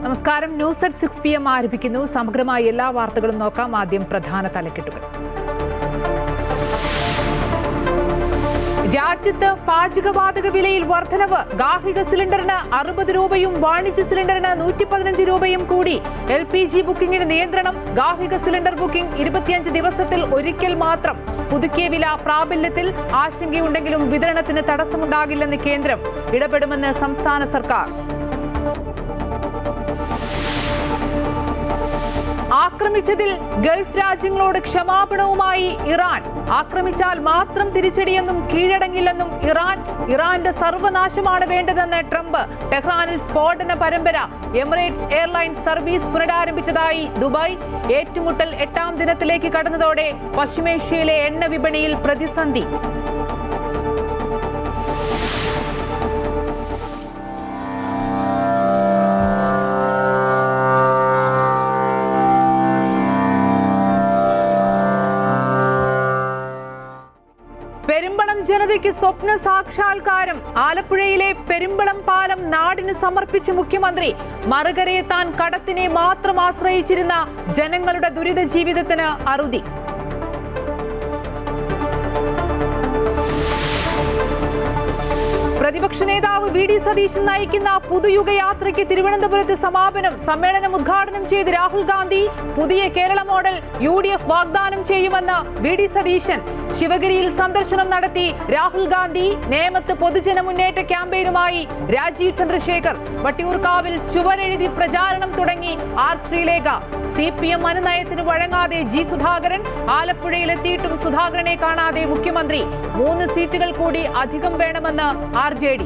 നമസ്കാരം. News at 6 PM ആരംഭിക്കുന്നു. സമഗ്രമായ എല്ലാ വാർത്തകളും നോക്കാം. ആദ്യം പ്രധാന തലക്കെട്ടുകൾ. രാജ്യത്ത് പാചകവാതക വിലയിൽ വർധനവ്. ഗാർഹിക സിലിണ്ടറിന് 60 രൂപയും വാണിജ്യ സിലിണ്ടറിന് 115 രൂപയും കൂടി. LPG ബുക്കിംഗിന് നിയന്ത്രണം. ഗാർഹിക സിലിണ്ടർ ബുക്കിംഗ് 25 ദിവസത്തിൽ ഒരിക്കൽ മാത്രം. പുതുക്കിയ വില പ്രാബല്യത്തിൽ. ആശങ്കയുണ്ടെങ്കിലും വിതരണത്തിന് തടസ്സമുണ്ടാകില്ലെന്ന് കേന്ദ്രം. ഇടപെടുമെന്ന് സംസ്ഥാന സർക്കാർ. ആക്രമിച്ചതിൽ ഗൾഫ് രാജ്യങ്ങളോട് ക്ഷമാപണവുമായി ഇറാൻ. ആക്രമിച്ചാൽ മാത്രം തിരിച്ചടിയെന്നും കീഴടങ്ങില്ലെന്നും ഇറാന്റെ സർവനാശമാണ് വേണ്ടതെന്ന് ട്രംപ്. ടെഹ്റാനിൽ സ്ഫോടന പരമ്പര. എമിറേറ്റ്സ് എയർലൈൻസ് സർവീസ് പുനരാരംഭിച്ചതായി ദുബായ്. ഏറ്റുമുട്ടൽ 8ാം ദിനത്തിലേക്ക് കടന്നതോടെ പശ്ചിമേഷ്യയിലെ എണ്ണ വിപണിയിൽ പ്രതിസന്ധി. പെരുമ്പളം ജനതയ്ക്ക് സ്വപ്ന സാക്ഷാത്കാരം. ആലപ്പുഴയിലെ പെരുമ്പളം പാലം നാടിന് സമർപ്പിച്ച മുഖ്യമന്ത്രി. മറുകരയെത്താൻ കടത്തിനെ മാത്രം ആശ്രയിച്ചിരുന്ന ജനങ്ങളുടെ ദുരിത ജീവിതത്തിന് അറുതി. പ്രതിപക്ഷ നേതാവ് VD സതീശൻ നയിക്കുന്ന പുതുയുഗയാത്രയ്ക്ക് തിരുവനന്തപുരത്ത് സമാപനം. സമ്മേളനം ഉദ്ഘാടനം ചെയ്ത് രാഹുൽ ഗാന്ധി. പുതിയ കേരള മോഡൽ UDF വാഗ്ദാനം ചെയ്യുമെന്ന് VD സതീശൻ. ശിവഗിരിയിൽ സന്ദർശനം നടത്തി രാഹുൽ ഗാന്ധി. നേമത്ത് പൊതുജന മുന്നേറ്റ ക്യാമ്പയിനുമായി രാജീവ് ചന്ദ്രശേഖർ. വട്ടിയൂർക്കാവിൽ ചുവരെഴുതി പ്രചാരണം തുടങ്ങി R Sreelekha. CPM അനുനയത്തിന് വഴങ്ങാതെ G Sudhakaran. ആലപ്പുഴയിലെത്തിയിട്ടും സുധാകരനെ കാണാതെ മുഖ്യമന്ത്രി. 3 സീറ്റുകൾ കൂടി അധികം വേണമെന്ന് RJD.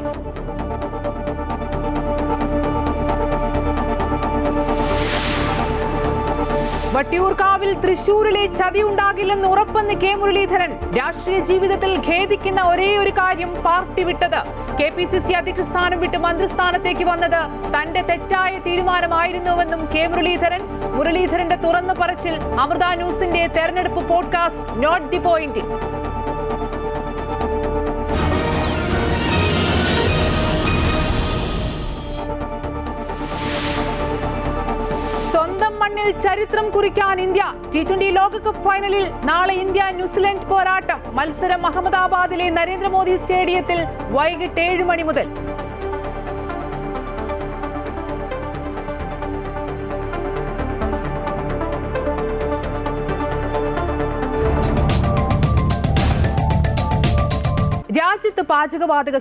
വട്ടിയൂർക്കാവിൽ തൃശൂരിലെ ചതി ഉണ്ടാകില്ലെന്ന് ഉറപ്പെന്ന് K മുരളീധരൻ. രാഷ്ട്രീയ ജീവിതത്തിൽ ഖേദിക്കുന്ന ഒരേയൊരു കാര്യം പാർട്ടി വിട്ടത്. KPCC അധ്യക്ഷ സ്ഥാനം വിട്ട് മന്ത്രിസ്ഥാനത്തേക്ക് വന്നത് തന്റെ തെറ്റായ തീരുമാനമായിരുന്നുവെന്നും K മുരളീധരൻ. മുരളീധരന്റെ തുറന്നു പറച്ചിൽ അമൃത ന്യൂസിന്റെ തെരഞ്ഞെടുപ്പ് പോഡ്കാസ്റ്റ് നോട്ട് ദി പോയിന്റ്. സ്വന്തം മണ്ണിൽ ചരിത്രം കുറിക്കാൻ ഇന്ത്യ. T20 ലോകകപ്പ് ഫൈനലിൽ നാളെ ഇന്ത്യ ന്യൂസിലൻഡ് പോരാട്ടം. മത്സരം അഹമ്മദാബാദിലെ നരേന്ദ്രമോദി സ്റ്റേഡിയത്തിൽ വൈകിട്ട് 7 മണി മുതൽ. രാജ്യത്ത് പാചകവാതക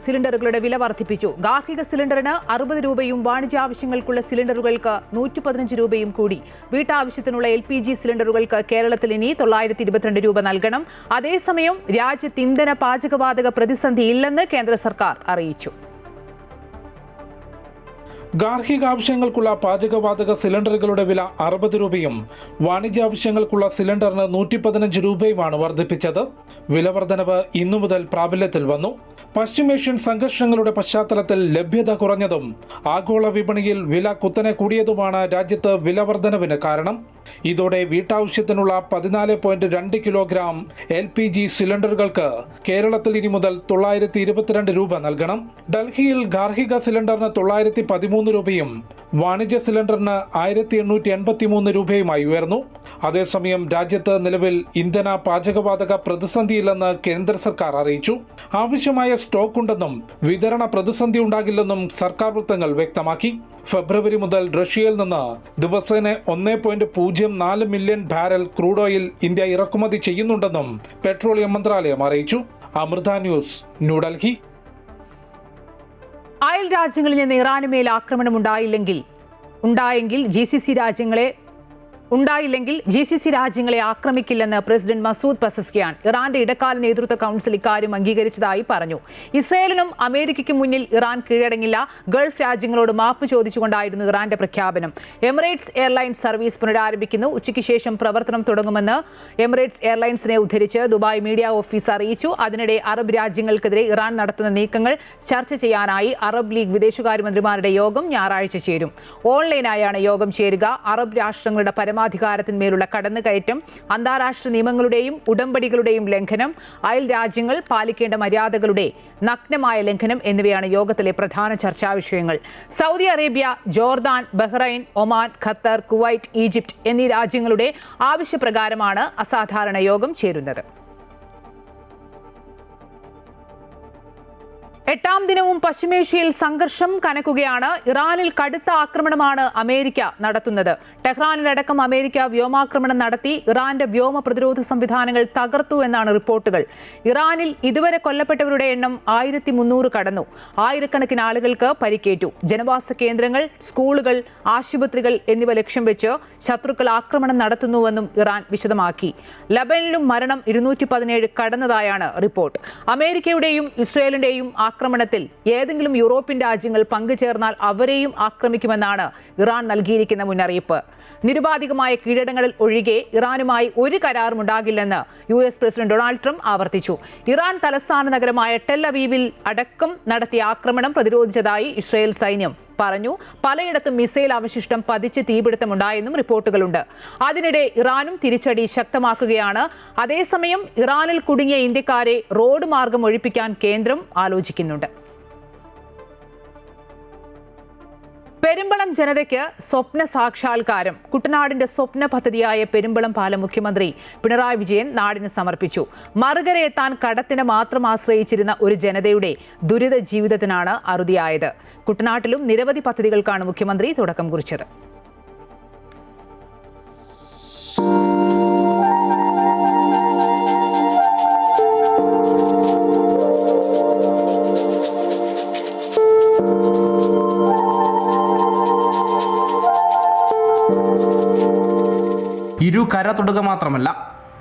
സിലിണ്ടറുകളുടെ വില വർദ്ധിപ്പിച്ചു. ഗാർഹിക സിലിണ്ടറിന് 60 രൂപയും വാണിജ്യാവശ്യങ്ങൾക്കുള്ള സിലിണ്ടറുകൾക്ക് 115 രൂപയും കൂടി. വീട്ടാവശ്യത്തിനുള്ള LPG സിലിണ്ടറുകൾക്ക് കേരളത്തിൽ ഇനി 922 രൂപ നൽകണം. അതേസമയം രാജ്യത്ത് ഇന്ധന പാചകവാതക പ്രതിസന്ധിയില്ലെന്ന് കേന്ദ്ര സർക്കാർ അറിയിച്ചു. ഗാർഹികാവശ്യങ്ങൾക്കുള്ള പാചകവാതക സിലിണ്ടറുകളുടെ വില 60 രൂപയും വാണിജ്യാവശ്യങ്ങൾക്കുള്ള സിലിണ്ടറിന് 115 രൂപയുമാണ് വർദ്ധിപ്പിച്ചത്. വില വർധനവ് ഇന്നു മുതൽ പ്രാബല്യത്തിൽ വന്നു. പശ്ചിമേഷ്യൻ സംഘർഷങ്ങളുടെ പശ്ചാത്തലത്തിൽ ലഭ്യത കുറഞ്ഞതും ആഗോള വിപണിയിൽ വില കുത്തനെ കൂടിയതുമാണ് രാജ്യത്ത് വില വർധനവിന് കാരണം. ഇതോടെ വീട്ടാവശ്യത്തിനുള്ള 14.2 കിലോഗ്രാം LPG സിലിണ്ടറുകൾക്ക് കേരളത്തിൽ ഇനി മുതൽ 922 രൂപ നൽകണം. ഡൽഹിയിൽ ഗാർഹിക സിലിണ്ടറിന് 913 രൂപയും വാണിജ്യ സിലിണ്ടറിന് 1883 രൂപയുമായി ഉയർന്നു. അതേസമയം രാജ്യത്ത് നിലവിൽ ഇന്ധന പാചകവാതക പ്രതിസന്ധിയില്ലെന്ന് കേന്ദ്ര സർക്കാർ അറിയിച്ചു. ആവശ്യമായ സ്റ്റോക്ക് ഉണ്ടെന്നും വിതരണ പ്രതിസന്ധി ഉണ്ടാകില്ലെന്നും സർക്കാർ വൃത്തങ്ങൾ വ്യക്തമാക്കി. ഫെബ്രുവരി മുതൽ റഷ്യയിൽ നിന്ന് ദിവസേന 1.04 million barrel crude oil India ഇറക്കുമതി ചെയ്യുന്നുണ്ടെന്നും പെട്രോളിയം മന്ത്രാലയം അറിയിച്ചു. അമൃത ന്യൂസ്, ന്യൂഡൽഹി. അയൽ രാജ്യങ്ങളിൽ നിന്ന് ഇറാന് മേൽ ആക്രമണം ഉണ്ടായെങ്കിൽ GCC രാജ്യങ്ങളെ ആക്രമിക്കില്ലെന്ന് പ്രസിഡന്റ് മസൂദ് പെസസ്കിയാൻ. ഇറാന്റെ ഇടക്കാല നേതൃത്വ കൗൺസിൽ ഇക്കാര്യം അംഗീകരിച്ചതായി പറഞ്ഞു. ഇസ്രായേലിനും അമേരിക്കയ്ക്കും മുന്നിൽ ഇറാൻ കീഴടങ്ങില്ല. ഗൾഫ് രാജ്യങ്ങളോട് മാപ്പ് ചോദിച്ചുകൊണ്ടായിരുന്നു ഇറാന്റെ പ്രഖ്യാപനം. എമിറേറ്റ്സ് എയർലൈൻസ് സർവീസ് പുനരാരംഭിക്കുന്നു. ഉച്ചയ്ക്ക് ശേഷം പ്രവർത്തനം തുടങ്ങുമെന്ന് എമിറേറ്റ്സ് എയർലൈൻസിനെ ഉദ്ധരിച്ച് ദുബായ് മീഡിയ ഓഫീസ് അറിയിച്ചു. അതിനിടെ അറബ് രാജ്യങ്ങൾക്കെതിരെ ഇറാൻ നടത്തുന്ന നീക്കങ്ങൾ ചർച്ച ചെയ്യാനായി അറബ് ലീഗ് വിദേശകാര്യമന്ത്രിമാരുടെ യോഗം ഞായറാഴ്ച ചേരും. ഓൺലൈനായാണ് യോഗം ചേരുക. അറബ് രാഷ്ട്രങ്ങളുടെ പരമാധികാരത്തിന്മേലുള്ള കടന്നുകയറ്റം, അന്താരാഷ്ട്ര നിയമങ്ങളുടെയും ഉടമ്പടികളുടെയും ലംഘനം, അയൽ രാജ്യങ്ങൾ പാലിക്കേണ്ട മര്യാദകളുടെ നഗ്നമായ ലംഘനം എന്നിവയാണ് യോഗത്തിലെ പ്രധാന ചർച്ചാ വിഷയങ്ങൾ. Saudi Arabia, Jordan, Bahrain, Oman, Qatar, Kuwait, Egypt എന്നീ രാജ്യങ്ങളുടെ ആവശ്യപ്രകാരമാണ് അസാധാരണ യോഗം ചേരുന്നത്. 8ാം ദിനവും പശ്ചിമേഷ്യയിൽ സംഘർഷം കനക്കുകയാണ്. ഇറാനിൽ കടുത്ത ആക്രമണമാണ് അമേരിക്ക നടത്തുന്നത്. ടെഹ്റാനിലടക്കം അമേരിക്ക വ്യോമാക്രമണം നടത്തി ഇറാന്റെ വ്യോമ പ്രതിരോധ സംവിധാനങ്ങൾ തകർത്തു എന്നാണ് റിപ്പോർട്ടുകൾ. ഇറാനിൽ ഇതുവരെ കൊല്ലപ്പെട്ടവരുടെ എണ്ണം 1300 കടന്നു. ആയിരക്കണക്കിന് ആളുകൾക്ക് പരിക്കേറ്റു. ജനവാസ കേന്ദ്രങ്ങൾ, സ്കൂളുകൾ, ആശുപത്രികൾ എന്നിവ ലക്ഷ്യം വെച്ച് ശത്രുക്കൾ ആക്രമണം നടത്തുന്നുവെന്നും ഇറാൻ വിശദമാക്കി. ലബനനിലും മരണം 217 കടന്നതായാണ് റിപ്പോർട്ട്. അമേരിക്കയുടെയും ഇസ്രയേലിന്റെയും ആക്രമണത്തിൽ ഏതെങ്കിലും യൂറോപ്യൻ രാജ്യങ്ങൾ പങ്കുചേർന്നാൽ അവരെയും ആക്രമിക്കുമെന്നാണ് ഇറാൻ നൽകിയിരിക്കുന്ന മുന്നറിയിപ്പ്. നിരുപാധികമായ കീഴടങ്ങളിൽ ഒഴികെ ഇറാനുമായി ഒരു കരാറും ഉണ്ടാകില്ലെന്ന് US പ്രസിഡന്റ് ഡൊണാൾഡ് ട്രംപ് ആവർത്തിച്ചു. ഇറാൻ തലസ്ഥാന നഗരമായ ടെൽ അവീവിൽ അടക്കം നടത്തിയ ആക്രമണം പ്രതിരോധിച്ചതായി ഇസ്രയേൽ സൈന്യം പറഞ്ഞു. പലയിടത്തും മിസൈൽ അവശിഷ്ടം പതിച്ച് തീപിടുത്തമുണ്ടായെന്നും റിപ്പോർട്ടുകളുണ്ട്. അതിനിടെ ഇറാനും തിരിച്ചടി ശക്തമാക്കുകയാണ്. അതേസമയം ഇറാനിൽ കുടുങ്ങിയ ഇന്ത്യക്കാരെ റോഡ് മാർഗം ഒഴിപ്പിക്കാൻ കേന്ദ്രം ആലോചിക്കുന്നുണ്ട്. പെരുമ്പളം ജനതയ്ക്ക് സ്വപ്ന സാക്ഷാത്കാരം. കുട്ടനാടിന്റെ സ്വപ്ന പദ്ധതിയായ പെരുമ്പളം പാലം മുഖ്യമന്ത്രി പിണറായി വിജയൻ നാടിന് സമർപ്പിച്ചു. മറുകരയെത്താൻ കടത്തിനെ മാത്രം ആശ്രയിച്ചിരുന്ന ഒരു ജനതയുടെ ദുരിത ജീവിതത്തിനാണ് അറുതിയായത്. കുട്ടനാട്ടിലും നിരവധി പദ്ധതികൾക്കാണ് മുഖ്യമന്ത്രി തുടക്കം കുറിച്ചത്. ഇരു കര തൊടുക മാത്രമല്ല,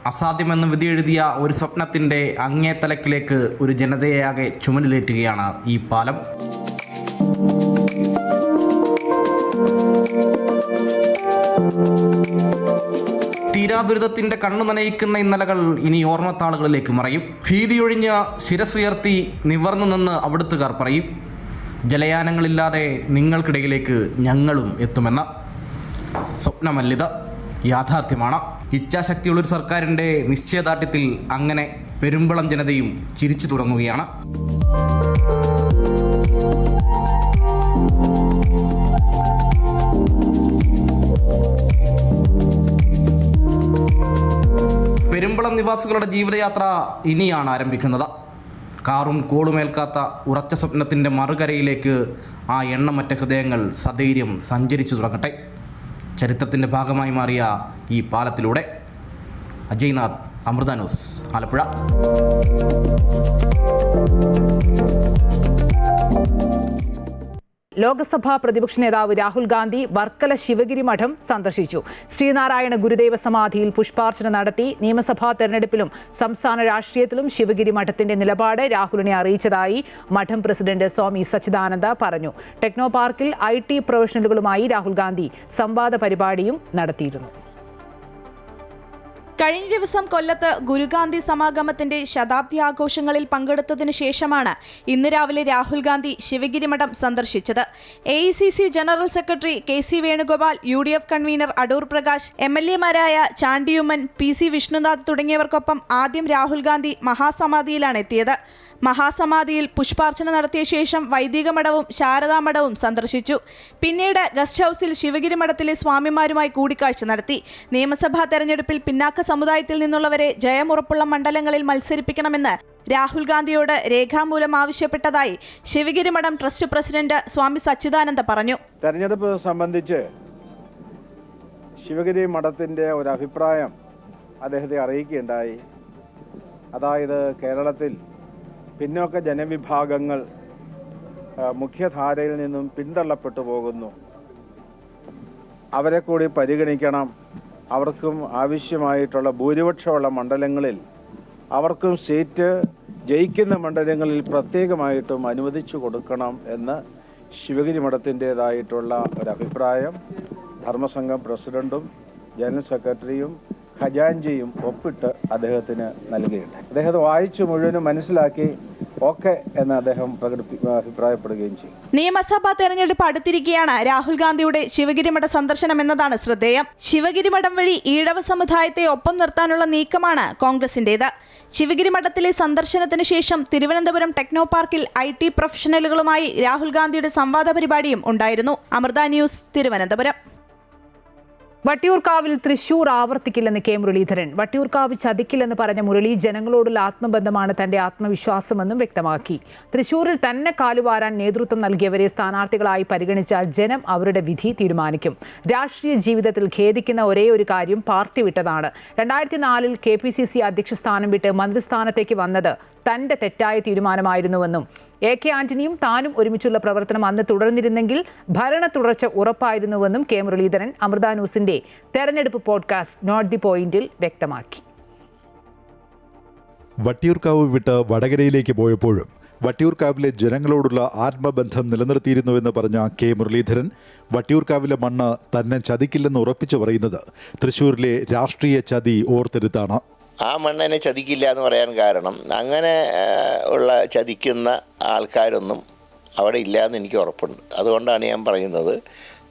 അസാധ്യമെന്ന് വിധിയെഴുതിയ ഒരു സ്വപ്നത്തിൻ്റെ അങ്ങേത്തലക്കിലേക്ക് ഒരു ജനതയാകെ ചുമലിലേറ്റുകയാണ് ഈ പാലം. തീരാദുരിതത്തിൻ്റെ കണ്ണു നനയിക്കുന്ന ഇന്നലകൾ ഇനി ഓർമ്മത്താളുകളിലേക്ക് മറയും. ഭീതിയൊഴിഞ്ഞ ശിരസുയർത്തി നിവർന്നു നിന്ന് അവിടുത്തുകാർ പറയും, ജലയാനങ്ങളില്ലാതെ നിങ്ങൾക്കിടയിലേക്ക് ഞങ്ങളും എത്തുമെന്ന്. സ്വപ്നമല്ലിത്, യാഥാർത്ഥ്യമാണ്. ഇച്ഛാശക്തിയുള്ളൊരു സർക്കാരിൻ്റെ നിശ്ചയദാർഢ്യത്തിൽ അങ്ങനെ പെരുമ്പളം ജനതയും ചിരിച്ചു തുടങ്ങുകയാണ്. പെരുമ്പളം നിവാസികളുടെ ജീവിതയാത്ര ഇനിയാണ് ആരംഭിക്കുന്നത്. കാറും കോളുമേൽക്കാത്ത ഉറച്ച സ്വപ്നത്തിൻ്റെ മറുകരയിലേക്ക് ആ എണ്ണമറ്റ ഹൃദയങ്ങൾ സധൈര്യം സഞ്ചരിച്ചു തുടങ്ങട്ടെ. ചരിത്രത്തിൻ്റെ ഭാഗമായി മാറിയ ഈ പാലത്തിലൂടെ. അജയ്നാഥ്, അമൃത ന്യൂസ്, ആലപ്പുഴ. ലോക്സഭാ പ്രതിപക്ഷ നേതാവ് രാഹുൽ ഗാന്ധി വർക്കല ശിവഗിരി മഠം സന്ദർശിച്ചു. ശ്രീനാരായണ ഗുരുദേവ സമാധിയിൽ പുഷ്പാർച്ചന നടത്തി. നിയമസഭാ തെരഞ്ഞെടുപ്പിലും സംസ്ഥാന രാഷ്ട്രീയത്തിലും ശിവഗിരി മഠത്തിന്റെ നിലപാട് രാഹുലിനെ അറിയിച്ചതായി മഠം പ്രസിഡന്റ് സ്വാമി സച്ചിദാനന്ദ പറഞ്ഞു. ടെക്നോ പാർക്കിൽ IT പ്രൊഫഷണലുകളുമായി രാഹുൽ ഗാന്ധി സംവാദ പരിപാടിയും നടത്തിയിരുന്നു. കഴിഞ്ഞ ദിവസം കൊല്ലത്ത് ഗുരുഗാന്ധി സമാഗമത്തിന്റെ ശതാബ്ദി ആഘോഷങ്ങളിൽ പങ്കെടുത്തതിനു ശേഷമാണ് ഇന്ന് രാവിലെ രാഹുൽ ഗാന്ധി ശിവഗിരി മഠം സന്ദർശിച്ചത്. AICC general secretary KC Venugopal, UDF convener Adoor Prakash, MLA മാരായ ചാണ്ടിയുമ്മൻ, PC വിഷ്ണുനാഥ് തുടങ്ങിയവർക്കൊപ്പം ആദ്യം രാഹുൽ ഗാന്ധി മഹാസമാധിയിലാണ് എത്തിയത്. മഹാസമാധിയിൽ പുഷ്പാർച്ചന നടത്തിയ ശേഷം വൈദിക മഠവും ശാരദാമഠവും സന്ദർശിച്ചു. പിന്നീട് ഗസ്റ്റ് ഹൌസിൽ ശിവഗിരി മഠത്തിലെ സ്വാമിമാരുമായി കൂടിക്കാഴ്ച നടത്തി. നിയമസഭാ തെരഞ്ഞെടുപ്പിൽ പിന്നാക്ക സമുദായത്തിൽ നിന്നുള്ളവരെ ജയമുറപ്പുള്ള മണ്ഡലങ്ങളിൽ മത്സരിപ്പിക്കണമെന്ന് രാഹുൽ ഗാന്ധിയോട് രേഖാമൂലം ആവശ്യപ്പെട്ടതായി ശിവഗിരി മഠം ട്രസ്റ്റ് പ്രസിഡന്റ് സ്വാമി സച്ചിദാനന്ദ പറഞ്ഞു. തെരഞ്ഞെടുപ്പ് സംബന്ധിച്ച് ശിവഗിരി മഠത്തിൻ്റെ ഒരു അഭിപ്രായം അദ്ദേഹത്തെ അറിയിക്കുകയുണ്ടായി. അതായത് കേരളത്തിൽ പിന്നോക്ക ജനവിഭാഗങ്ങൾ മുഖ്യധാരയിൽ നിന്നും പിന്തള്ളപ്പെട്ടു പോകുന്നു. അവരെ കൂടി പരിഗണിക്കണം. അവർക്കും ആവശ്യമായിട്ടുള്ള ഭൂരിപക്ഷമുള്ള മണ്ഡലങ്ങളിൽ അവർക്കും സീറ്റ് ജയിക്കുന്ന മണ്ഡലങ്ങളിൽ പ്രത്യേകമായിട്ടും അനുവദിച്ചു കൊടുക്കണം എന്ന് ശിവഗിരി മഠത്തിൻ്റേതായിട്ടുള്ള ഒരഭിപ്രായം ധർമ്മസംഘം പ്രസിഡന്റും ജനറൽ സെക്രട്ടറിയും ഖജാൻജിയും ഒപ്പിട്ട് അദ്ദേഹത്തിന് നൽകിയിട്ടുണ്ട്. അദ്ദേഹത്തെ വായിച്ചു മുഴുവനും മനസ്സിലാക്കി ഓക്കെ എന്ന് അദ്ദേഹം അഭിപ്രായപ്പെടുകയും ചെയ്തു. നിയമസഭാ തെരഞ്ഞെടുപ്പ് അടുത്തിരിക്കെയാണ് രാഹുൽ ഗാന്ധിയുടെ ശിവഗിരിമഠ സന്ദർശനം എന്നതാണ് ശ്രദ്ധേയം. ശിവഗിരിമഠം വഴി ഈഴവ സമുദായത്തെ ഒപ്പം നിർത്താനുള്ള നീക്കമാണ് കോൺഗ്രസിന്റേത്. ശിവഗിരിമഠത്തിലെ സന്ദർശനത്തിന് ശേഷം തിരുവനന്തപുരം ടെക്നോ പാർക്കിൽ IT പ്രൊഫഷണലുകളുമായി രാഹുൽ ഗാന്ധിയുടെ സംവാദ പരിപാടിയും ഉണ്ടായിരുന്നു. അമൃത ന്യൂസ്, തിരുവനന്തപുരം. വട്ടിയൂർക്കാവിൽ തൃശൂർ ആവർത്തിക്കില്ലെന്ന് കെ മുരളീധരൻ. വട്ടിയൂർക്കാവ് ചതിക്കില്ലെന്ന് പറഞ്ഞ മുരളി ജനങ്ങളോടുള്ള ആത്മബന്ധമാണ് തന്റെ ആത്മവിശ്വാസമെന്നും വ്യക്തമാക്കി. തൃശൂരിൽ തന്നെ കാലുവാരാൻ നേതൃത്വം നൽകിയവരെ സ്ഥാനാർത്ഥികളായി പരിഗണിച്ചാൽ ജനം അവരുടെ വിധി തീരുമാനിക്കും. രാഷ്ട്രീയ ജീവിതത്തിൽ ഖേദിക്കുന്ന ഒരേ ഒരു കാര്യം പാർട്ടി വിട്ടതാണ്. 2004 KPCC അധ്യക്ഷ സ്ഥാനം വിട്ട് മന്ത്രിസ്ഥാനത്തേക്ക് വന്നത് തന്റെ തെറ്റായ തീരുമാനമായിരുന്നുവെന്നും AK ആന്റണിയും താനും ഒരുമിച്ചുള്ള പ്രവർത്തനം അന്ന് തുടർന്നിരുന്നെങ്കിൽ ഭരണ തുടർച്ച ഉറപ്പായിരുന്നുവെന്നും കെ മുരളീധരൻ അമൃത ന്യൂസിന്റെ തെരഞ്ഞെടുപ്പ് പോഡ്കാസ്റ്റ് നോട്ട് ദി പോയിന്റിൽ വ്യക്തമാക്കി. വട്ടിയൂർക്കാവ് വിട്ട് വടകരയിലേക്ക് പോയപ്പോഴും വട്ടിയൂർക്കാവിലെ ജനങ്ങളോടുള്ള ആത്മബന്ധം നിലനിർത്തിയിരുന്നുവെന്ന് പറഞ്ഞ കെ മുരളീധരൻ വട്ടിയൂർക്കാവിലെ മണ്ണ് തന്നെ ചതിക്കില്ലെന്ന് ഉറപ്പിച്ചു പറയുന്നത് തൃശ്ശൂരിലെ രാഷ്ട്രീയ ചതി ഓർത്തെടുത്താണ്. ആ മണ്ണിനെ ചതിക്കില്ല എന്ന് പറയാൻ കാരണം അങ്ങനെ ഉള്ള ചതിക്കുന്ന ആൾക്കാരൊന്നും അവിടെ ഇല്ല എന്ന് എനിക്ക് ഉറപ്പുണ്ട്. അതുകൊണ്ടാണ് ഞാൻ പറയുന്നത്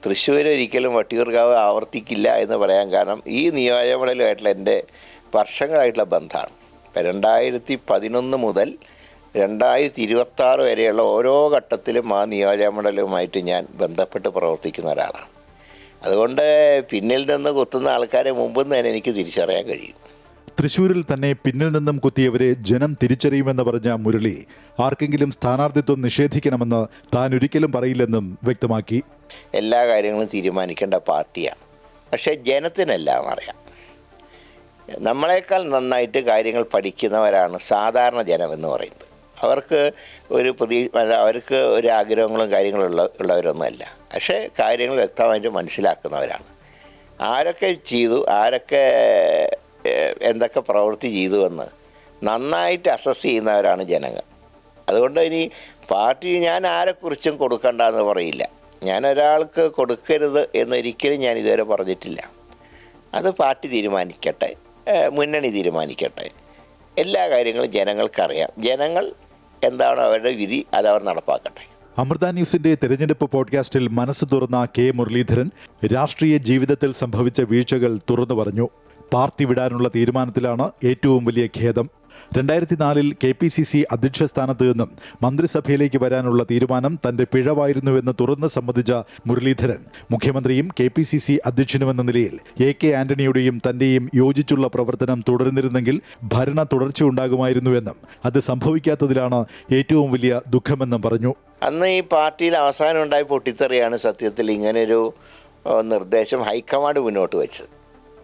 തൃശ്ശൂർ ഒരിക്കലും വട്ടിയൂർക്കാവ് ആവർത്തിക്കില്ല എന്ന് പറയാൻ കാരണം ഈ നിയോജകമണ്ഡലമായിട്ടുള്ള എൻ്റെ വർഷങ്ങളായിട്ടുള്ള ബന്ധമാണ്. 2011 മുതൽ 2026 വരെയുള്ള ഓരോ ഘട്ടത്തിലും ആ നിയോജകമണ്ഡലവുമായിട്ട് ഞാൻ ബന്ധപ്പെട്ട് പ്രവർത്തിക്കുന്ന ഒരാളാണ്. അതുകൊണ്ട് പിന്നിൽ നിന്ന് കുത്തുന്ന ആൾക്കാരെ മുമ്പ് തന്നെ എനിക്ക് തിരിച്ചറിയാൻ കഴിയും. തൃശ്ശൂരിൽ തന്നെ പിന്നിൽ നിന്നും കുത്തിയവരെ ജനം തിരിച്ചറിയുമെന്ന് പറഞ്ഞ മുരളി ആർക്കെങ്കിലും സ്ഥാനാർത്ഥിത്വം നിഷേധിക്കണമെന്ന് താൻ ഒരിക്കലും പറയില്ലെന്നും വ്യക്തമാക്കി. എല്ലാ കാര്യങ്ങളും തീരുമാനിക്കേണ്ട പാർട്ടിയാണ്. പക്ഷേ ജനത്തിനെല്ലാം അറിയാം. നമ്മളെക്കാൾ നന്നായിട്ട് കാര്യങ്ങൾ പഠിക്കുന്നവരാണ് സാധാരണ ജനമെന്ന് പറയുന്നത്. അവർക്ക് അവർക്ക് ഒരു ആഗ്രഹങ്ങളും കാര്യങ്ങളും ഉള്ളവരൊന്നുമല്ല. പക്ഷേ കാര്യങ്ങൾ വ്യക്തമായിട്ട് മനസ്സിലാക്കുന്നവരാണ്. ആരൊക്കെ ചെയ്തു, ആരൊക്കെ എന്തൊക്കെ പ്രവൃത്തി ചെയ്തുവെന്ന് നന്നായിട്ട് അസസ് ചെയ്യുന്നവരാണ് ജനങ്ങൾ. അതുകൊണ്ട് ഇനി പാർട്ടി ഞാൻ ആരെക്കുറിച്ചും കൊടുക്കണ്ടെന്ന് പറയില്ല. ഞാൻ ഒരാൾക്ക് കൊടുക്കരുത് എന്നൊരിക്കലും ഞാൻ ഇതുവരെ പറഞ്ഞിട്ടില്ല. അത് പാർട്ടി തീരുമാനിക്കട്ടെ, മുന്നണി തീരുമാനിക്കട്ടെ. എല്ലാ കാര്യങ്ങളും ജനങ്ങൾക്കറിയാം. ജനങ്ങൾ എന്താണ് അവരുടെ വിധി, അതവർ നടപ്പാക്കട്ടെ. അമൃത ന്യൂസിന്റെ തെരഞ്ഞെടുപ്പ് പോഡ്കാസ്റ്റിൽ മനസ്സ് തുറന്ന കെ മുരളീധരൻ രാഷ്ട്രീയ ജീവിതത്തിൽ സംഭവിച്ച വീഴ്ചകൾ തുറന്നു പറഞ്ഞു. പാർട്ടി വിടാനുള്ള തീരുമാനത്തിലാണ് ഏറ്റവും വലിയ ഖേദം. 2004 KPCC അധ്യക്ഷ സ്ഥാനത്ത് നിന്നും മന്ത്രിസഭയിലേക്ക് വരാനുള്ള തീരുമാനം തന്റെ പിഴവായിരുന്നുവെന്ന് തുറന്ന് സമ്മതിച്ച മുരളീധരൻ മുഖ്യമന്ത്രിയും KPCC അധ്യക്ഷനുമെന്ന നിലയിൽ AK ആന്റണിയുടെയും തന്റെയും യോജിച്ചുള്ള പ്രവർത്തനം തുടർന്നിരുന്നെങ്കിൽ ഭരണ തുടർച്ച ഉണ്ടാകുമായിരുന്നുവെന്നും അത് സംഭവിക്കാത്തതിലാണ് ഏറ്റവും വലിയ ദുഃഖമെന്നും പറഞ്ഞു. അന്ന് ഈ പാർട്ടിയിൽ അവസാനം ഉണ്ടായ പൊട്ടിത്തെറിയാണ് സത്യത്തിൽ ഇങ്ങനൊരു നിർദ്ദേശം ഹൈക്കമാൻഡ് മുന്നോട്ട് വെച്ചത്.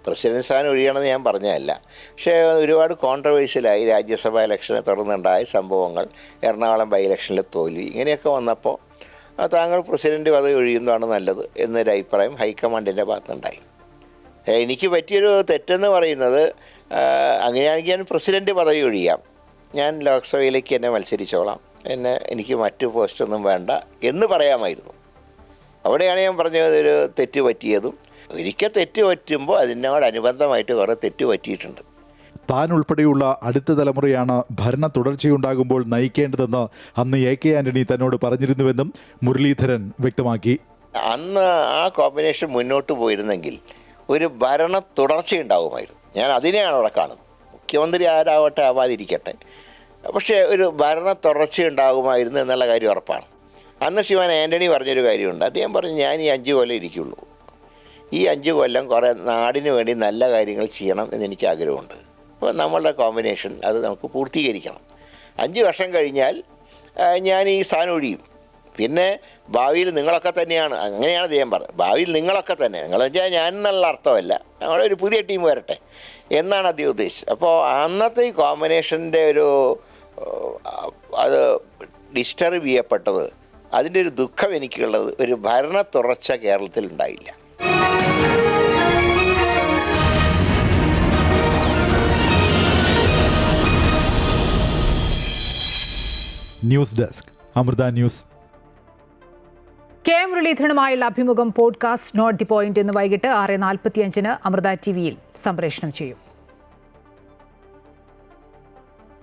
പ്രസിഡന്റ് സ്ഥാനം ഒഴിയണമെന്ന് ഞാൻ പറഞ്ഞതല്ല. പക്ഷേ ഒരുപാട് കോൺട്രവേഴ്സ്യലായി. രാജ്യസഭാ ഇലക്ഷനെ തുടർന്നുണ്ടായ സംഭവങ്ങൾ, എറണാകുളം ബൈ ഇലക്ഷനിലെ തോൽവി, ഇങ്ങനെയൊക്കെ വന്നപ്പോൾ താങ്കൾ പ്രസിഡന്റ് പദവി ഒഴിയുന്നതാണ് നല്ലത് എന്നൊരു അഭിപ്രായം ഹൈക്കമാൻഡിൻ്റെ ഭാഗത്തുണ്ടായി. എനിക്ക് പറ്റിയൊരു തെറ്റെന്ന് പറയുന്നത് അങ്ങനെയാണെങ്കിൽ ഞാൻ പ്രസിഡന്റ് പദവി ഒഴിയാം, ഞാൻ ലോക്സഭയിലേക്ക് എന്നെ മത്സരിച്ചോളാം, എനിക്ക് മറ്റു പോസ്റ്റൊന്നും വേണ്ട എന്ന് പറയാമായിരുന്നു. അവിടെയാണ് ഞാൻ പറഞ്ഞത് ഒരു തെറ്റ് പറ്റിയതും. ഒരിക്കൽ തെറ്റ് പറ്റുമ്പോൾ അതിനോടനുബന്ധമായിട്ട് കുറേ തെറ്റ് പറ്റിയിട്ടുണ്ട്. താൻ ഉൾപ്പെടെയുള്ള അടുത്ത തലമുറയാണ് ഭരണ തുടർച്ചയുണ്ടാകുമ്പോൾ നയിക്കേണ്ടതെന്ന് അന്ന് AK ആന്റണി തന്നോട് പറഞ്ഞിരുന്നുവെന്നും മുരളീധരൻ വ്യക്തമാക്കി. അന്ന് ആ കോമ്പിനേഷൻ മുന്നോട്ട് പോയിരുന്നെങ്കിൽ ഒരു ഭരണ തുടർച്ചയുണ്ടാകുമായിരുന്നു. ഞാൻ അതിനെയാണ് അവിടെ കാണുന്നത്. മുഖ്യമന്ത്രി ആരാവട്ടെ ആവാതിരിക്കട്ടെ, പക്ഷേ ഒരു ഭരണ തുടർച്ചയുണ്ടാകുമായിരുന്നു എന്നുള്ള കാര്യം ഉറപ്പാണ്. അന്ന് ശിവൻ ആൻ്റണി പറഞ്ഞൊരു കാര്യമുണ്ട്. അദ്ദേഹം പറഞ്ഞു, ഞാൻ ഈ 5 കൊല്ലം ഇരിക്കുള്ളൂ, ഈ 5 കൊല്ലം കുറേ നാടിന് വേണ്ടി നല്ല കാര്യങ്ങൾ ചെയ്യണം എന്നെനിക്ക് ആഗ്രഹമുണ്ട്. അപ്പോൾ നമ്മളുടെ കോമ്പിനേഷൻ അത് നമുക്ക് പൂർത്തീകരിക്കണം. 5 വർഷം കഴിഞ്ഞാൽ ഞാൻ ഈ സ്ഥാനം ഒഴിയും. പിന്നെ ഭാവിയിൽ നിങ്ങളൊക്കെ തന്നെയാണ്, അങ്ങനെയാണ് അദ്ദേഹം പറഞ്ഞത്. ഭാവിയിൽ നിങ്ങളൊക്കെ തന്നെ, നിങ്ങളെന്ന് വെച്ചാൽ ഞാൻ എന്നുള്ള അർത്ഥമല്ല, ഞങ്ങളുടെ ഒരു പുതിയ ടീം വരട്ടെ എന്നാണ് അദ്ദേഹം ഉദ്ദേശിച്ചത്. അപ്പോൾ അന്നത്തെ ഈ കോമ്പിനേഷൻ്റെ അത് ഡിസ്റ്റർബ് ചെയ്യപ്പെട്ടത്, അതിൻ്റെ ഒരു ദുഃഖം എനിക്കുള്ളത് ഒരു ഭരണ തുടർച്ച കേരളത്തിൽ ഉണ്ടായില്ല. News desk, Amrita News. K മുരളീധരനുമായുള്ള അഭിമുഖം പോഡ്കാസ്റ്റ് നോട്ട് ദി പോയിന്റ് ഇന്ന് വൈകിട്ട് 6:45 അമൃത TVയിൽ സംപ്രേഷണം ചെയ്യും.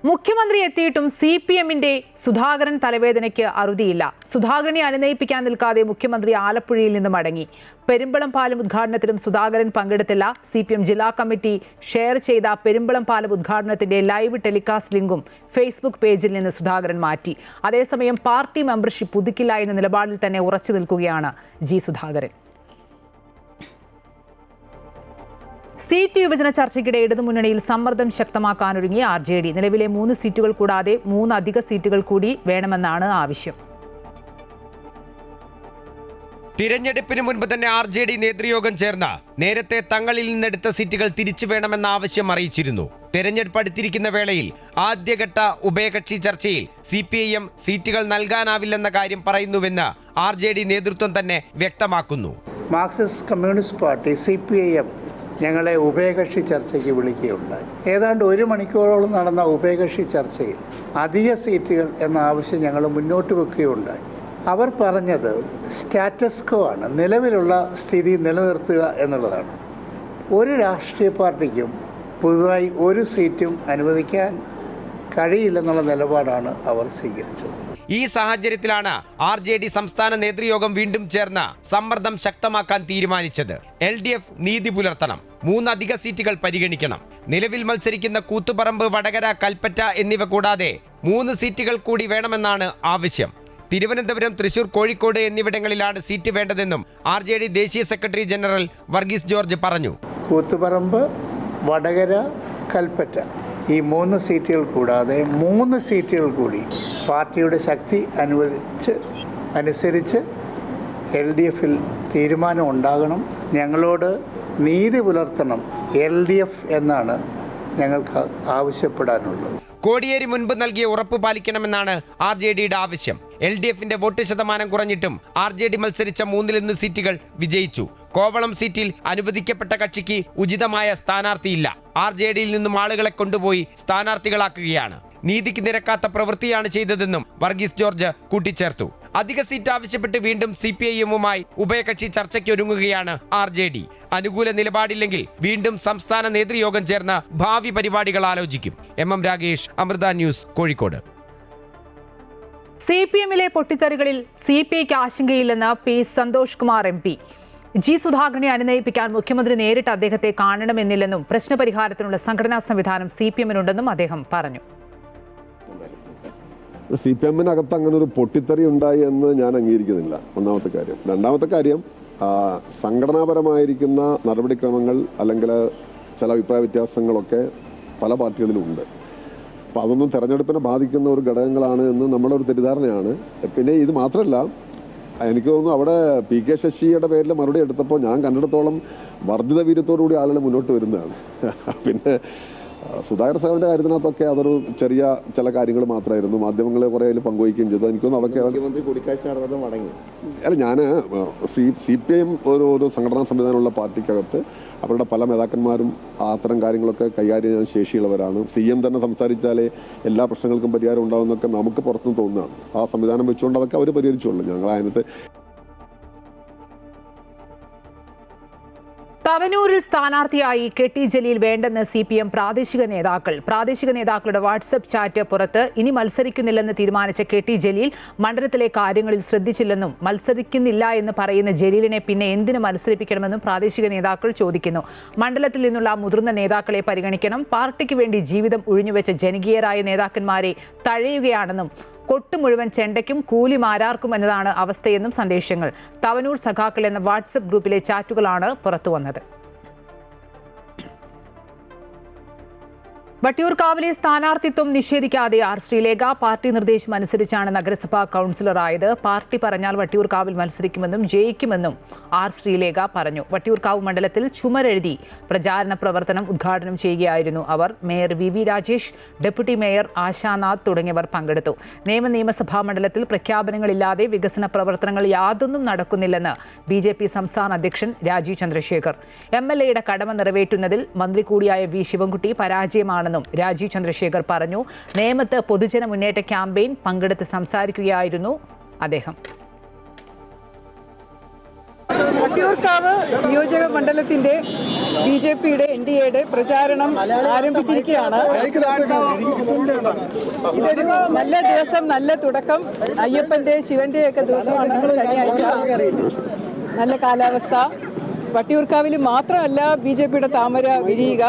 മുഖ്യമന്ത്രി എത്തിയിട്ടും CPM-ന്റെ സുധാകരൻ തലവേദനയ്ക്ക് അറുതിയില്ല. സുധാകരനെ അനുനയിപ്പിക്കാൻ നിൽക്കാതെ മുഖ്യമന്ത്രി ആലപ്പുഴയിൽ നിന്ന് മടങ്ങി. പെരുമ്പളം പാലം ഉദ്ഘാടനത്തിലും സുധാകരൻ പങ്കെടുത്തില്ല. CPM ജില്ലാ കമ്മിറ്റി ഷെയർ ചെയ്ത പെരുമ്പളം പാലം ഉദ്ഘാടനത്തിന്റെ ലൈവ് ടെലികാസ്റ്റ് ലിങ്കും ഫേസ്ബുക്ക് പേജിൽ നിന്ന് സുധാകരൻ മാറ്റി. അതേസമയം പാർട്ടി മെമ്പർഷിപ്പ് പുതുക്കില്ല എന്ന നിലപാടിൽ തന്നെ ഉറച്ചു നിൽക്കുകയാണ് G. സുധാകരൻ. സീറ്റ് വിഭജന ചർച്ചയ്ക്കിടെ ഇടതുമുന്നണിയിൽ സമ്മർദ്ദം ശക്തമാക്കാനൊരുങ്ങി RJD. നിലവിലെ 3 സീറ്റുകൾ കൂടാതെ 3 അധിക സീറ്റുകൾ കൂടി വേണമെന്നാണ് ആവശ്യം. തിരഞ്ഞെടുപ്പിന് മുൻപ് തന്നെ RJD നേതൃയോഗം ചേർന്ന് നേരത്തെ തങ്ങളിൽ നിന്നെടുത്ത സീറ്റുകൾ തിരിച്ചു വേണമെന്ന ആവശ്യം അറിയിച്ചിരുന്നു. തെരഞ്ഞെടുപ്പ് അടുത്തിരിക്കുന്ന വേളയിൽ ആദ്യഘട്ട ഉഭയകക്ഷി ചർച്ചയിൽ CPIM സീറ്റുകൾ നൽകാനാവില്ലെന്ന കാര്യം പറയുന്നുവെന്ന് RJD നേതൃത്വം തന്നെ വ്യക്തമാക്കുന്നു. മാർക്സിസ്റ്റ് കമ്മ്യൂണിസ്റ്റ് പാർട്ടി CPIM ഞങ്ങളെ ഉഭയകക്ഷി ചർച്ചയ്ക്ക് വിളിക്കുകയുണ്ടായി. ഏതാണ്ട് 1 മണിക്കൂറോളം നടന്ന ഉഭയകക്ഷി ചർച്ചയിൽ അധിക സീറ്റുകൾ എന്ന ആവശ്യം ഞങ്ങൾ മുന്നോട്ട് വെക്കുകയുണ്ടായി. അവർ പറഞ്ഞത് സ്റ്റാറ്റസ് കോ ആണ്, നിലവിലുള്ള സ്ഥിതി നിലനിർത്തുക എന്നുള്ളതാണ്. ഒരു രാഷ്ട്രീയ പാർട്ടിക്കും പുതുതായി 1 സീറ്റും അനുവദിക്കാൻ കഴിയില്ലെന്നുള്ള നിലപാടാണ് അവർ സ്വീകരിച്ചത്. ഈ സാഹചര്യത്തിലാണ് RJD സംസ്ഥാന നേതൃയോഗം വീണ്ടും ചേർന്ന് സമ്മർദ്ദം ശക്തമാക്കാൻ തീരുമാനിച്ചത്. LDF നീതി പുലർത്തണം, 3 അധിക സീറ്റുകൾ പരിഗണിക്കണം. നിലവിൽ മത്സരിക്കുന്ന കൂത്തുപറമ്പ്, വടകര, കൽപ്പറ്റ എന്നിവ കൂടാതെ 3 സീറ്റുകൾ കൂടി വേണമെന്നാണ് ആവശ്യം. തിരുവനന്തപുരം, തൃശൂർ, കോഴിക്കോട് എന്നിവിടങ്ങളിലാണ് സീറ്റ് വേണ്ടതെന്നും RJD ദേശീയ സെക്രട്ടറി ജനറൽ വർഗീസ് ജോർജ് പറഞ്ഞു. കൂത്തുപറമ്പ്, വടകര, കൽപ്പറ്റ ഈ 3 സീറ്റുകൾ കൂടാതെ 3 സീറ്റുകൾ കൂടി പാർട്ടിയുടെ ശക്തി അനുസരിച്ച് LDF-ൽ തീരുമാനം ഉണ്ടാകണം. ഞങ്ങളോട് നീതി പുലർത്തണം LDF എന്നാണ് ഞങ്ങൾക്ക് ആവശ്യപ്പെടാനുള്ളത്. കോടിയേരി മുൻപ് നൽകിയ ഉറപ്പ് പാലിക്കണമെന്നാണ് RJDയുടെ ആവശ്യം. LDF-ന്റെ വോട്ട് ശതമാനം കുറഞ്ഞിട്ടും RJD മത്സരിച്ച 3-1 സീറ്റുകൾ വിജയിച്ചു. കോവളം സീറ്റിൽ അനുവദിക്കപ്പെട്ട കക്ഷിക്ക് ഉചിതമായ സ്ഥാനാർത്ഥിയില്ല. RJDയിൽ നിന്നും ആളുകളെ കൊണ്ടുപോയി സ്ഥാനാർത്ഥികളാക്കുകയാണ്. നീതിക്ക് നിരക്കാത്ത പ്രവൃത്തിയാണ് ചെയ്തതെന്നും വർഗീസ് ജോർജ് കൂട്ടിച്ചേർത്തു. അധിക സീറ്റ് ആവശ്യപ്പെട്ട് വീണ്ടും CPIM-മായി ഉഭയകക്ഷി ചർച്ചയ്ക്ക് ഒരുങ്ങുകയാണ് RJD. അനുകൂല നിലപാടില്ലെങ്കിൽ വീണ്ടും സംസ്ഥാന നേതൃയോഗം ചേർന്ന് ഭാവി പരിപാടികൾ ആലോചിക്കും. MM Ragesh, Amrita News, Kozhikode. CPM-ലെ പൊട്ടിത്തെറികളിൽ CPIക്ക് ആശങ്കയില്ലെന്ന് P. Santhosh Kumar MP. G. സുധാകരനെ അനുനയിപ്പിക്കാൻ മുഖ്യമന്ത്രി നേരിട്ട് അദ്ദേഹത്തെ കാണണമെന്നില്ലെന്നും പ്രശ്നപരിഹാരത്തിനുള്ള സംഘടനാ സംവിധാനം CPM-നുണ്ടെന്നും അദ്ദേഹം പറഞ്ഞു. CPM-നകത്ത് അങ്ങനെ ഒരു പൊട്ടിത്തെറി ഉണ്ടായി എന്ന് ഞാൻ അംഗീകരിക്കുന്നില്ല, ഒന്നാമത്തെ കാര്യം. രണ്ടാമത്തെ കാര്യം, സംഘടനാപരമായിരിക്കുന്ന നടപടിക്രമങ്ങൾ അല്ലെങ്കിൽ ചില അഭിപ്രായ വ്യത്യാസങ്ങളൊക്കെ പല പാർട്ടികളിലും ഉണ്ട്. അപ്പോൾ അതൊന്നും തെരഞ്ഞെടുപ്പിനെ ബാധിക്കുന്ന ഒരു ഘടകങ്ങളാണ് എന്ന് നമ്മുടെ ഒരു തെറ്റിദ്ധാരണയാണ്. പിന്നെ ഇത് മാത്രമല്ല, എനിക്ക് തോന്നുന്നു അവിടെ PK ശശിയുടെ പേരിൽ മറുപടി എടുത്തപ്പോൾ ഞാൻ കണ്ടിടത്തോളം വർദ്ധിത വീര്യത്തോടുകൂടി ആളുകൾ മുന്നോട്ട് വരുന്നതാണ്. പിന്നെ സുധാകർ സാഹിബിന്റെ കാര്യത്തിനകത്തൊക്കെ അതൊരു ചെറിയ ചില കാര്യങ്ങൾ മാത്രമായിരുന്നു. മാധ്യമങ്ങൾ കുറേ അതിൽ പങ്കുവയ്ക്കുകയും ചെയ്തു. എനിക്കൊന്നും അതൊക്കെ അല്ല, ഞാൻ CPIM ഒരു സംഘടനാ സംവിധാനമുള്ള പാർട്ടിക്കകത്ത് അവരുടെ പല നേതാക്കന്മാരും അത്തരം കാര്യങ്ങളൊക്കെ കൈകാര്യം ചെയ്യാൻ ശേഷിയുള്ളവരാണ്. CM തന്നെ സംസാരിച്ചാലേ എല്ലാ പ്രശ്നങ്ങൾക്കും പരിഹാരം ഉണ്ടാവുമെന്നൊക്കെ നമുക്ക് പുറത്തുനിന്ന് തോന്നുന്നതാണ്. ആ സംവിധാനം വെച്ചുകൊണ്ട് അതൊക്കെ അവർ പരിഹരിച്ചുള്ളൂ. ഞങ്ങൾ അതിനകത്ത് തവനൂരിൽ സ്ഥാനാർത്ഥിയായി KT ജലീൽ വേണ്ടെന്ന് CPM പ്രാദേശിക നേതാക്കളുടെ വാട്സപ്പ് ചാറ്റ് പുറത്ത്. ഇനി മത്സരിക്കുന്നില്ലെന്ന് തീരുമാനിച്ച KT ജലീൽ മണ്ഡലത്തിലെ കാര്യങ്ങളിൽ ശ്രദ്ധിച്ചില്ലെന്നും മത്സരിക്കുന്നില്ല എന്ന് പറയുന്ന ജലീലിനെ പിന്നെ എന്തിന് മത്സരിപ്പിക്കണമെന്നും പ്രാദേശിക നേതാക്കൾ ചോദിക്കുന്നു. മണ്ഡലത്തിൽ നിന്നുള്ള മുതിർന്ന നേതാക്കളെ പരിഗണിക്കണം. പാർട്ടിക്ക് വേണ്ടി ജീവിതം ഉഴിഞ്ഞുവെച്ച ജനകീയരായ നേതാക്കന്മാരെ തഴയുകയാണെന്നും കൊട്ടു മുഴുവൻ ചെണ്ടയ്ക്കും കൂലി മാരാർക്കും എന്നതാണ് അവസ്ഥയെന്നും സന്ദേശങ്ങൾ. തവനൂർ സഖാക്കൾ എന്ന വാട്സപ്പ് ഗ്രൂപ്പിലെ ചാറ്റുകളാണ് പുറത്തുവന്നത്. വട്ടിയൂർക്കാവിലെ സ്ഥാനാർത്ഥിത്വം നിഷേധിക്കാതെ R. ശ്രീലേഖ പാർട്ടി നിർദ്ദേശം അനുസരിച്ചാണ് നഗരസഭാ കൗൺസിലറായത്. പാർട്ടി പറഞ്ഞാൽ വട്ടിയൂർക്കാവിൽ മത്സരിക്കുമെന്നും ജയിക്കുമെന്നും R. ശ്രീലേഖ പറഞ്ഞു. വട്ടിയൂർക്കാവ് മണ്ഡലത്തിൽ ചുമരെഴുതി പ്രചാരണ പ്രവർത്തനം ഉദ്ഘാടനം ചെയ്യുകയായിരുന്നു അവർ. Mayor VV Rajesh, deputy mayor Ashanath തുടങ്ങിയവർ പങ്കെടുത്തു. നിയമസഭാ മണ്ഡലത്തിൽ പ്രഖ്യാപനങ്ങളില്ലാതെ വികസന പ്രവർത്തനങ്ങൾ യാതൊന്നും നടക്കുന്നില്ലെന്ന് BJP സംസ്ഥാന അധ്യക്ഷൻ രാജീവ് ചന്ദ്രശേഖർ. MLAയുടെ കടമ നിറവേറ്റുന്നതിൽ മന്ത്രി കൂടിയായ V. ശിവൻകുട്ടി പരാജയമാണ് രാജീവ് ചന്ദ്രശേഖർ പറഞ്ഞു. നേമത്ത് പൊതുജന മുന്നേറ്റ ക്യാമ്പയിൻ പങ്കെടുത്ത് സംസാരിക്കുകയായിരുന്നു അദ്ദേഹം. വട്ടിയൂർക്കാവ് നിയോജക മണ്ഡലത്തിന്റെ BJPയുടെ NDAയുടെ പ്രചാരണം ആരംഭിച്ചിരിക്കുകയാണ്. ഇതൊരു നല്ല ദിവസം, നല്ല തുടക്കം. അയ്യപ്പന്റെ ശിവന്റെ ഒക്കെ ദിവസമാണ് ശനിയാഴ്ച. നല്ല കാലാവസ്ഥ. വട്ടിയൂർക്കാവിൽ മാത്രമല്ല BJPയുടെ താമര വിരിയുക.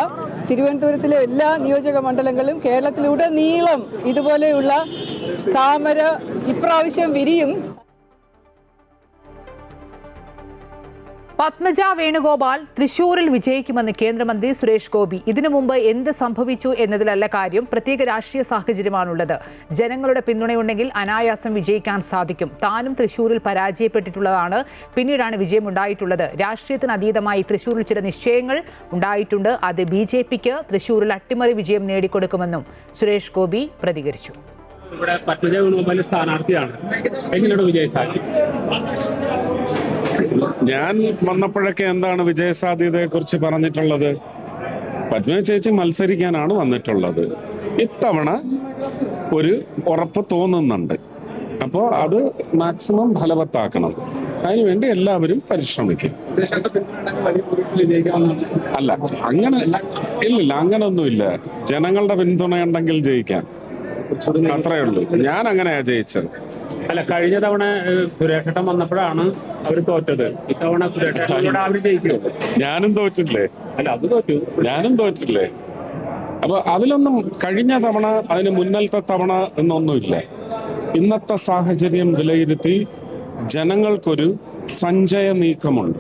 തിരുവനന്തപുരത്തിലെ എല്ലാ നിയോജക മണ്ഡലങ്ങളും കേരളത്തിലുടനീളം ഇതുപോലെയുള്ള താമര ഇപ്രാവശ്യം വിരിയും. പത്മജ വേണുഗോപാൽ തൃശൂരിൽ വിജയിക്കുമെന്ന് കേന്ദ്രമന്ത്രി സുരേഷ് ഗോപി. ഇതിനു മുമ്പ് എന്ത് സംഭവിച്ചു എന്നതിലല്ല കാര്യം, പ്രത്യേക രാഷ്ട്രീയ സാഹചര്യമാണുള്ളത്. ജനങ്ങളുടെ പിന്തുണയുണ്ടെങ്കിൽ അനായാസം വിജയിക്കാൻ സാധിക്കും. താനും തൃശൂരിൽ പരാജയപ്പെട്ടിട്ടുള്ളതാണ്, പിന്നീടാണ് വിജയമുണ്ടായിട്ടുള്ളത്. രാഷ്ട്രീയത്തിന് അതീതമായി തൃശൂരിൽ ചില നിശ്ചയങ്ങൾ ഉണ്ടായിട്ടുണ്ട്. അത് BJPക്ക് തൃശൂരിൽ അട്ടിമറി വിജയം നേടിക്കൊടുക്കുമെന്നും സുരേഷ് ഗോപി പ്രതികരിച്ചു. ഇവിടെ പത്മജ വേണുഗോപാൽ സ്ഥാനാർത്ഥിയാണ്, എങ്ങനെയാണ് വിജയസാധ്യത? ഞാൻ വന്നപ്പോഴൊക്കെ എന്താണ് വിജയസാധ്യതയെ കുറിച്ച് പറഞ്ഞിട്ടുള്ളത്? പത്മജ ചേച്ചി മത്സരിക്കാനാണ് വന്നിട്ടുള്ളത്. ഇത്തവണ ഒരു ഉറപ്പ് തോന്നുന്നുണ്ട്. അപ്പോൾ അത് മാക്സിമം ഫലവത്താക്കണം. അതിനുവേണ്ടി എല്ലാവരും പരിശ്രമിക്കും. അല്ല, അങ്ങനെ ഇല്ലില്ല, അങ്ങനൊന്നുമില്ല. ജനങ്ങളുടെ പിന്തുണയുണ്ടെങ്കിൽ ജയിക്കാം, അത്രേ ഉള്ളൂ. ഞാൻ അങ്ങനെയാ ജയിച്ചത്. അല്ല, കഴിഞ്ഞ തവണ സുരേഷേട്ടൻ വന്നപ്പോഴാണ് അവർ തോറ്റത്. ഇത്തവണ സുരേഷേട്ടനോട് അവർ ജയിക്കുമോ? ഞാനും തോറ്റില്ലേ? അല്ല, അത് തോറ്റു. ഞാനും തോറ്റില്ലേ? അപ്പൊ അതിലൊന്നും കഴിഞ്ഞ തവണ, അതിന് മുന്നലത്തെ തവണ എന്നൊന്നുമില്ല. ഇന്നത്തെ സാഹചര്യം വിലയിരുത്തി ജനങ്ങൾക്കൊരു സഞ്ചയ നീക്കമുണ്ട്.